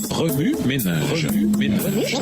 Remue ménage. Remue ménage.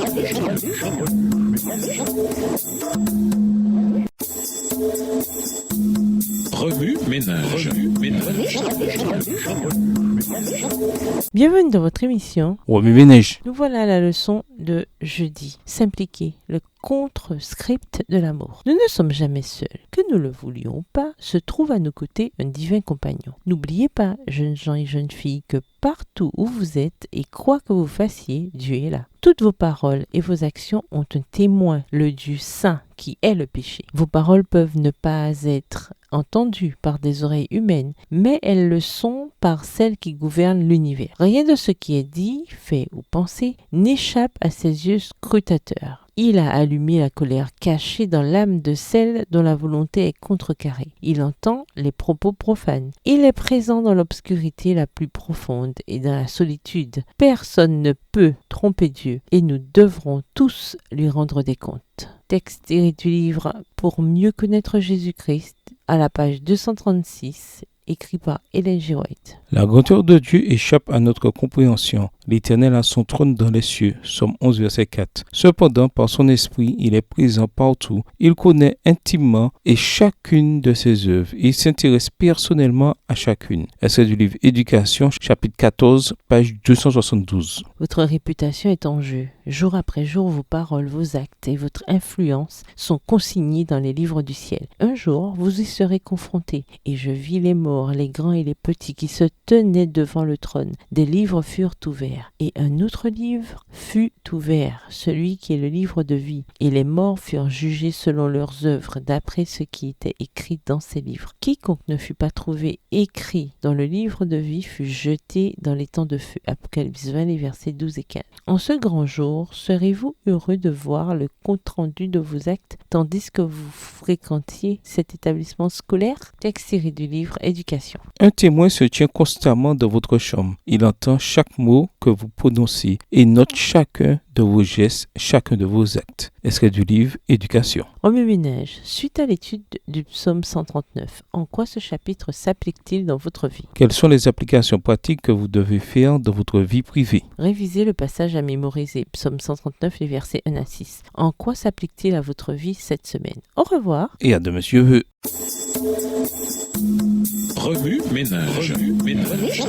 Bienvenue dans votre émission. Remue ménage. Nous voilà à la leçon de jeudi. S'impliquer, le contre-script de l'amour. Nous ne sommes jamais seuls. Que nous le voulions ou pas, se trouve à nos côtés un divin compagnon. N'oubliez pas, jeunes gens et jeunes filles, que partout où vous êtes et quoi que vous fassiez, Dieu est là. Toutes vos paroles et vos actions ont un témoin, le Dieu saint, qui est le péché. Vos paroles peuvent ne pas être entendues par des oreilles humaines, mais elles le sont par celles qui gouvernent l'univers. Rien de ce qui est dit, fait ou pensé n'échappe à ses yeux scrutateurs. Il a allumé la colère cachée dans l'âme de celle dont la volonté est contrecarrée. Il entend les propos profanes. Il est présent dans l'obscurité la plus profonde et dans la solitude. Personne ne peut tromper Dieu et nous devrons tous lui rendre des comptes. Texte tiré du livre Pour mieux connaître Jésus-Christ, à la page 236, écrit par Ellen G. White. La grandeur de Dieu échappe à notre compréhension. L'Éternel a son trône dans les cieux. Somme 11, verset 4. Cependant, par son esprit, il est présent partout. Il connaît intimement et chacune de ses œuvres. Il s'intéresse personnellement à chacune. Extrait du livre Éducation, chapitre 14, page 272. Votre réputation est en jeu. Jour après jour, vos paroles, vos actes et votre influence sont consignés dans les livres du ciel. Un jour, vous y serez confrontés. Et je vis les morts, les grands et les petits qui se tenaient devant le trône. Des livres furent ouverts. Et un autre livre fut ouvert, celui qui est le livre de vie. Et les morts furent jugés selon leurs œuvres, d'après ce qui était écrit dans ces livres. Quiconque ne fut pas trouvé écrit dans le livre de vie fut jeté dans les temps de feu. Apocalypse 20, les versets 12 et 15. En ce grand jour, serez-vous heureux de voir le compte-rendu de vos actes, tandis que vous fréquentiez cet établissement scolaire? Texte tiré du livre Éducation. Un témoin se tient constamment dans votre chambre. Il entend chaque mot que vous prononcez et note chacun de vos gestes, chacun de vos actes. Extrait du livre Éducation. Remue ménage. Suite à l'étude du psaume 139, en quoi ce chapitre s'applique-t-il dans votre vie? Quelles sont les applications pratiques que vous devez faire dans votre vie privée? Révisez le passage à mémoriser, psaume 139, les versets 1 à 6. En quoi s'applique-t-il à votre vie cette semaine? Au revoir. Et à de monsieur Veux. Remue ménage. Remue ménage.